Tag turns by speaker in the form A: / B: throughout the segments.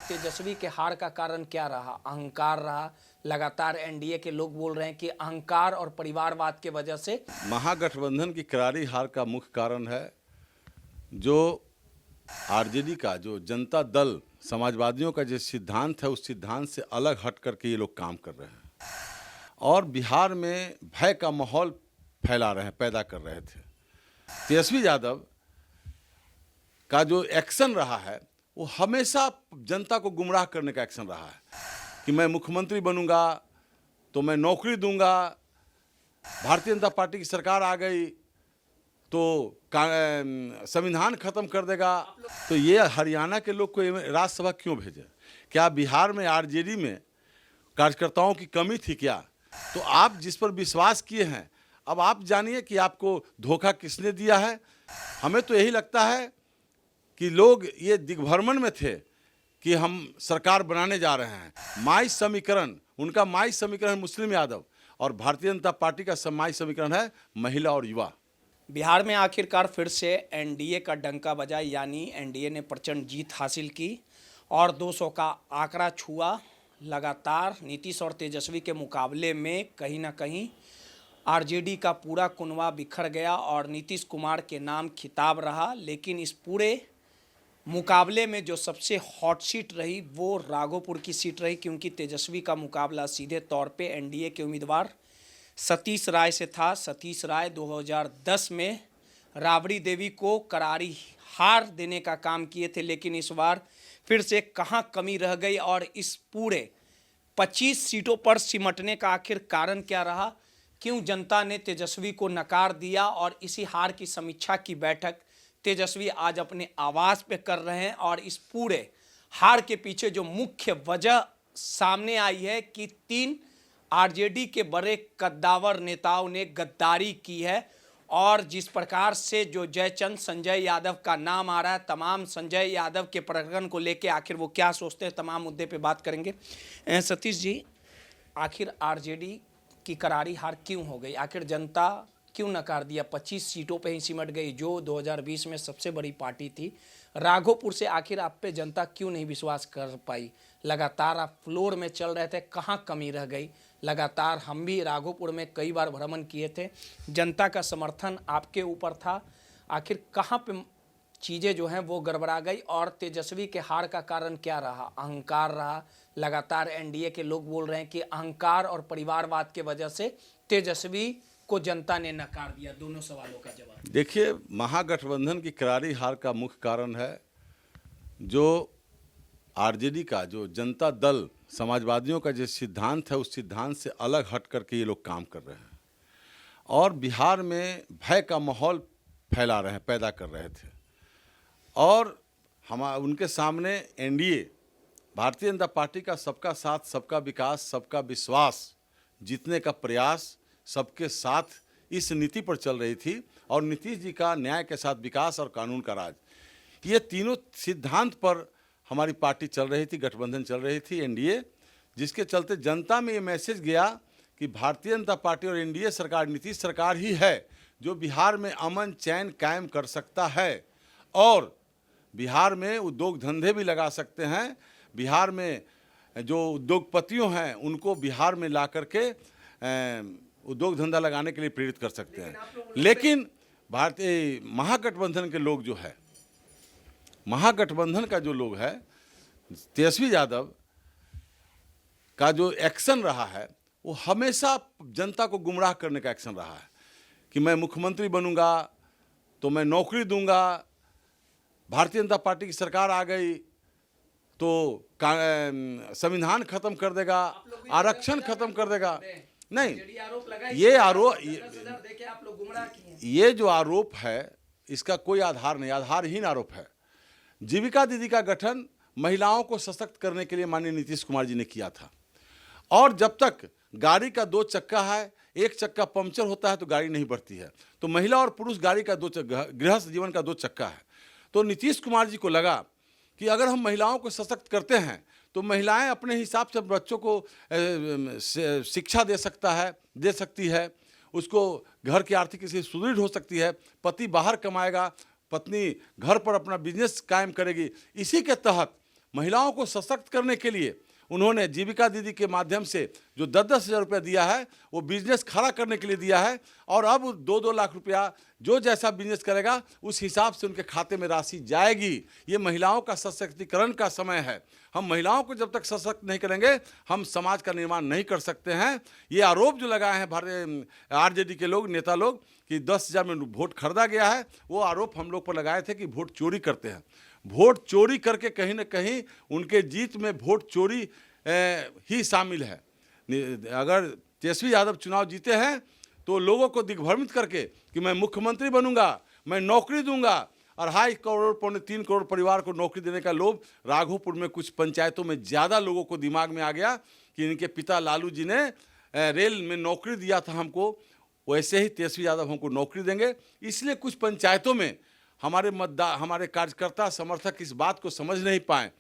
A: तेजस्वी के हार का कारण क्या रहा? अहंकार रहा। लगातार एनडीए के लोग बोल रहे हैं कि अहंकार और परिवारवाद के वजह से
B: महागठबंधन की करारी हार का मुख्य कारण है जो आरजेडी का जो जनता दल समाजवादियों का जो सिद्धांत है, उस सिद्धांत से अलग हट करके ये लोग काम कर रहे हैं और बिहार में भय का माहौल फैला रहे हैं, पैदा कर रहे थे। तेजस्वी यादव का जो एक्शन रहा है वो हमेशा जनता को गुमराह करने का एक्शन रहा है कि मैं मुख्यमंत्री बनूंगा तो मैं नौकरी दूंगा, भारतीय जनता पार्टी की सरकार आ गई तो संविधान खत्म कर देगा। तो ये हरियाणा के लोग को राज्यसभा क्यों भेजे? क्या बिहार में आरजेडी में कार्यकर्ताओं की कमी थी क्या? तो आप जिस पर विश्वास किए हैं, अब आप जानिए कि आपको धोखा किसने दिया है। हमें तो यही लगता है कि लोग ये दिग्भ्रमण में थे कि हम सरकार बनाने जा रहे हैं। माई समीकरण, उनका माई समीकरण है मुस्लिम यादव और भारतीय जनता पार्टी का माई समीकरण है महिला और युवा।
A: बिहार में आखिरकार फिर से एनडीए का डंका बजा, यानी एनडीए ने प्रचंड जीत हासिल की और 200 का आंकड़ा छुआ। लगातार नीतीश और तेजस्वी के मुकाबले में कहीं ना कहीं आरजेडी का पूरा कुनवा बिखर गया और नीतीश कुमार के नाम खिताब रहा। लेकिन इस पूरे मुकाबले में जो सबसे हॉट सीट रही वो राघोपुर की सीट रही, क्योंकि तेजस्वी का मुकाबला सीधे तौर पे एनडीए के उम्मीदवार सतीश राय से था। सतीश राय 2010 में राबड़ी देवी को करारी हार देने का काम किए थे, लेकिन इस बार फिर से कहां कमी रह गई और इस पूरे 25 सीटों पर सिमटने का आखिर कारण क्या रहा? क्यों जनता ने तेजस्वी को नकार दिया? और इसी हार की समीक्षा की बैठक तेजस्वी आज अपने आवास पे कर रहे हैं और इस पूरे हार के पीछे जो मुख्य वजह सामने आई है कि 3 आरजेडी के बड़े कद्दावर नेताओं ने गद्दारी की है और जिस प्रकार से जो जयचंद संजय यादव का नाम आ रहा है, तमाम संजय यादव के प्रकरण को लेके आखिर वो क्या सोचते हैं, तमाम मुद्दे पे बात करेंगे। सतीश जी, आखिर आरजेडी की करारी हार क्यों हो गई? आखिर जनता क्यों नकार दिया? 25 सीटों पे ही सिमट गई जो 2020 में सबसे बड़ी पार्टी थी। राघोपुर से आखिर आप पे जनता क्यों नहीं विश्वास कर पाई? लगातार आप फ्लोर में चल रहे थे, कहाँ कमी रह गई? लगातार हम भी राघोपुर में कई बार भ्रमण किए थे, जनता का समर्थन आपके ऊपर था। आखिर कहाँ पे चीज़ें जो हैं वो गड़बड़ा गई और तेजस्वी के हार का कारण क्या रहा? अहंकार रहा। लगातार एनडीए के लोग बोल रहे हैं कि अहंकार और परिवारवाद के वजह से तेजस्वी को जनता ने नकार दिया। दोनों सवालों का जवाब।
B: देखिए, महागठबंधन की करारी हार का मुख्य कारण है जो आरजेडी का जो जनता दल समाजवादियों का जो सिद्धांत है, उस सिद्धांत से अलग हट करके ये लोग काम कर रहे हैं और बिहार में भय का माहौल फैला रहे हैं, पैदा कर रहे थे। और हम उनके सामने एनडीए भारतीय जनता पार्टी का सबका साथ, सबका विकास, सबका विश्वास जीतने का प्रयास, सबके साथ इस नीति पर चल रही थी और नीतीश जी का न्याय के साथ विकास और कानून का राज, ये तीनों सिद्धांत पर हमारी पार्टी चल रही थी, गठबंधन चल रही थी एनडीए, जिसके चलते जनता में ये मैसेज गया कि भारतीय जनता पार्टी और एनडीए सरकार, नीतीश सरकार ही है जो बिहार में अमन चैन कायम कर सकता है और बिहार में उद्योग धंधे भी लगा सकते हैं। बिहार में जो उद्योगपतियों हैं उनको बिहार में ला करके उद्योग धंधा लगाने के लिए प्रेरित कर सकते हैं। लेकिन भारतीय महागठबंधन के लोग जो है, महागठबंधन का जो लोग है, तेजस्वी यादव का जो एक्शन रहा है वो हमेशा जनता को गुमराह करने का एक्शन रहा है कि मैं मुख्यमंत्री बनूंगा तो मैं नौकरी दूंगा, भारतीय जनता पार्टी की सरकार आ गई तो संविधान खत्म कर देगा, आरक्षण खत्म कर देगा। नहीं, ये आरोप, ये जो आरोप है इसका कोई आधार नहीं, आधारहीन आरोप है। जीविका दीदी का गठन महिलाओं को सशक्त करने के लिए माननीय नीतीश कुमार जी ने किया था और जब तक गाड़ी का 2 चक्का है, एक चक्का पंक्चर होता है तो गाड़ी नहीं बढ़ती है। तो महिला और पुरुष गाड़ी का 2 चक्का, गृहस्थ जीवन का 2 चक्का है। तो नीतीश कुमार जी को लगा कि अगर हम महिलाओं को सशक्त करते हैं तो महिलाएं अपने हिसाब से बच्चों को शिक्षा दे सकती है, उसको घर की आर्थिक स्थिति सुदृढ़ हो सकती है, पति बाहर कमाएगा, पत्नी घर पर अपना बिजनेस कायम करेगी। इसी के तहत महिलाओं को सशक्त करने के लिए उन्होंने जीविका दीदी के माध्यम से जो 10-10 हज़ार रुपया दिया है वो बिजनेस खड़ा करने के लिए दिया है। और अब 2-2 लाख रुपया जो जैसा बिजनेस करेगा उस हिसाब से उनके खाते में राशि जाएगी। ये महिलाओं का सशक्तिकरण का समय है। हम महिलाओं को जब तक सशक्त नहीं करेंगे हम समाज का निर्माण नहीं कर सकते हैं। ये आरोप जो लगाए हैं भारतीय आरजेडी के लोग, नेता लोग, कि 10,000 में वोट खरीदा गया है, वो आरोप हम लोग पर लगाए थे कि वोट चोरी करते हैं। वोट चोरी करके कहीं ना कहीं उनके जीत में वोट चोरी ही शामिल है। अगर तेजस्वी यादव चुनाव जीते हैं तो लोगों को दिग्भ्रमित करके कि मैं मुख्यमंत्री बनूंगा, मैं नौकरी दूंगा, और 2.5 करोड़ पौने 3 करोड़ परिवार को नौकरी देने का लोभ राघोपुर में कुछ पंचायतों में ज़्यादा लोगों को दिमाग में आ गया कि इनके पिता लालू जी ने रेल में नौकरी दिया था हमको, वैसे ही तेजस्वी यादव हमको नौकरी देंगे। इसलिए कुछ पंचायतों में हमारे कार्यकर्ता समर्थक इस बात को समझ नहीं पाए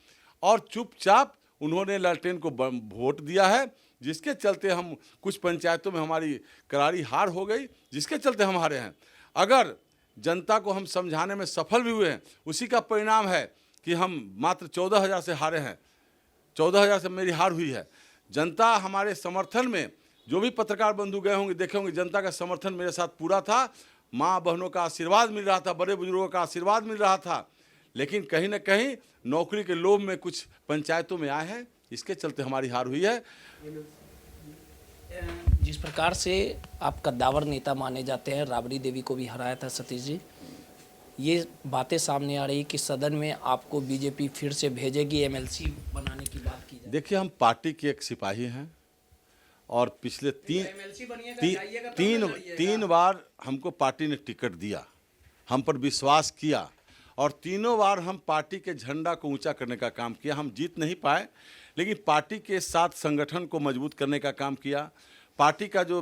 B: और चुपचाप उन्होंने लालटेन को वोट दिया है, जिसके चलते हम कुछ पंचायतों में हमारी करारी हार हो गई, जिसके चलते हम हारे हैं। अगर जनता को हम समझाने में सफल भी हुए हैं, उसी का परिणाम है कि हम मात्र 14,000 से हारे हैं। 14,000 से मेरी हार हुई है। जनता हमारे समर्थन में, जो भी पत्रकार बंधु गए होंगे देखे होंगे, जनता का समर्थन मेरे साथ पूरा था। माँ बहनों का आशीर्वाद मिल रहा था, बड़े बुजुर्गों का आशीर्वाद मिल रहा था। लेकिन कहीं ना कहीं नौकरी के लोभ में कुछ पंचायतों में आए हैं, इसके चलते हमारी हार हुई है।
A: जिस प्रकार से आप कद्दावर नेता माने जाते हैं, राबड़ी देवी को भी हराया था सतीश जी, ये बातें सामने आ रही कि सदन में आपको बीजेपी फिर से भेजेगी, एमएलसी बनाने की बात की जाए।
B: देखिए, हम पार्टी के एक सिपाही हैं और पिछले तीन बार हमको पार्टी ने टिकट दिया, हम पर विश्वास किया और तीनों बार हम पार्टी के झंडा को ऊंचा करने का काम किया। हम जीत नहीं पाए, लेकिन पार्टी के साथ संगठन को मजबूत करने का काम किया। पार्टी का जो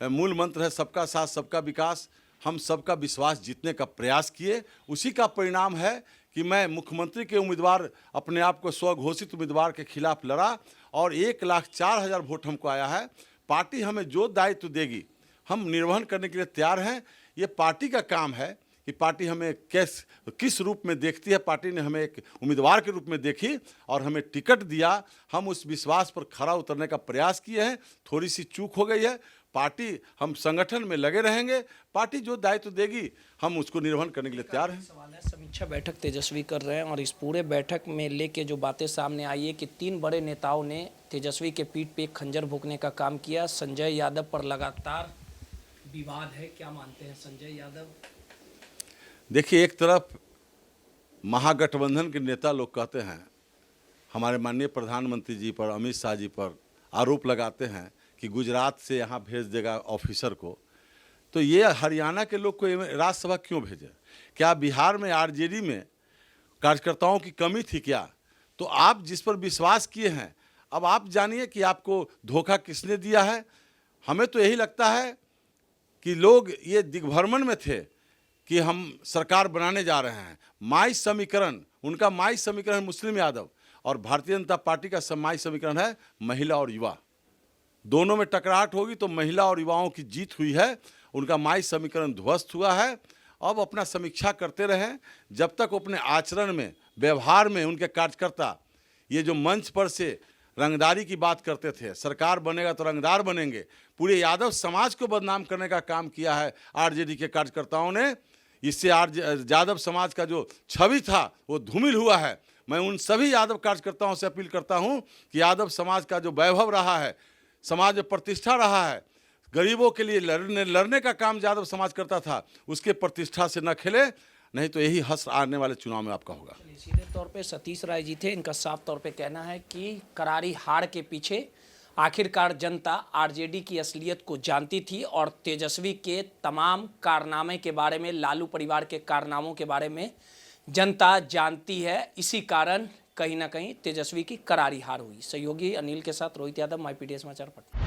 B: मूल मंत्र है सबका साथ सबका विकास, हम सबका विश्वास जीतने का प्रयास किए। उसी का परिणाम है कि मैं मुख्यमंत्री के उम्मीदवार, अपने आप को स्वघोषित उम्मीदवार के खिलाफ लड़ा और 1,04,000 वोट हमको आया है। पार्टी हमें जो दायित्व देगी हम निर्वहन करने के लिए तैयार हैं। ये पार्टी का काम है कि पार्टी हमें किस रूप में देखती है। पार्टी ने हमें एक उम्मीदवार के रूप में देखी और हमें टिकट दिया। हम उस विश्वास पर खरा उतरने का प्रयास किए हैं। थोड़ी सी चूक हो गई है। पार्टी, हम संगठन में लगे रहेंगे। पार्टी जो दायित्व देगी हम उसको निर्वहन करने के लिए तैयार हैं।
A: सवाल है, समीक्षा बैठक तेजस्वी कर रहे हैं और इस पूरे बैठक में लेके जो बातें सामने आई है कि 3 बड़े नेताओं ने तेजस्वी के पीठ पे खंजर भोंकने का काम किया। संजय यादव पर लगातार विवाद है, क्या मानते हैं संजय यादव?
B: देखिए, एक तरफ महागठबंधन के नेता लोग कहते हैं, हमारे माननीय प्रधानमंत्री जी पर, अमित शाह जी पर आरोप लगाते हैं कि गुजरात से यहाँ भेज देगा ऑफिसर को, तो ये हरियाणा के लोग को राज्यसभा क्यों भेजे? क्या बिहार में आरजेडी में कार्यकर्ताओं की कमी थी क्या? तो आप जिस पर विश्वास किए हैं, अब आप जानिए कि आपको धोखा किसने दिया है। हमें तो यही लगता है कि लोग ये दिग्भ्रमण में थे कि हम सरकार बनाने जा रहे हैं। माई समीकरण, उनका माई समीकरण है मुस्लिम यादव और भारतीय जनता पार्टी का माई समीकरण है महिला और युवा। दोनों में टकराहट होगी तो महिला और युवाओं की जीत हुई है। उनका माई समीकरण ध्वस्त हुआ है। अब अपना समीक्षा करते रहें, जब तक अपने आचरण में, व्यवहार में उनके कार्यकर्ता ये जो मंच पर से रंगदारी की बात करते थे, सरकार बनेगा तो रंगदार बनेंगे, पूरे यादव समाज को बदनाम करने का काम किया है आरजेडी के कार्यकर्ताओं ने। इससे यादव समाज का जो छवि था वो धूमिल हुआ है। मैं उन सभी यादव कार्यकर्ताओं से अपील करता हूं कि यादव समाज का जो वैभव रहा है, समाज में प्रतिष्ठा रहा है, गरीबों के लिए लड़ने का काम यादव समाज करता था, उसके प्रतिष्ठा से न खेले, नहीं तो यही हश्र आने वाले चुनाव में आपका होगा।
A: सीधे तौर पे सतीश राय जी थे, इनका साफ तौर पे कहना है कि करारी हार के पीछे आखिरकार जनता आरजेडी की असलियत को जानती थी और तेजस्वी के तमाम कारनामे के बारे में, लालू परिवार के कारनामों के बारे में जनता जानती है। इसी कारण कहीं ना कहीं तेजस्वी की करारी हार हुई। सहयोगी अनिल के साथ रोहित यादव, माई पीटीआई समाचार पटना।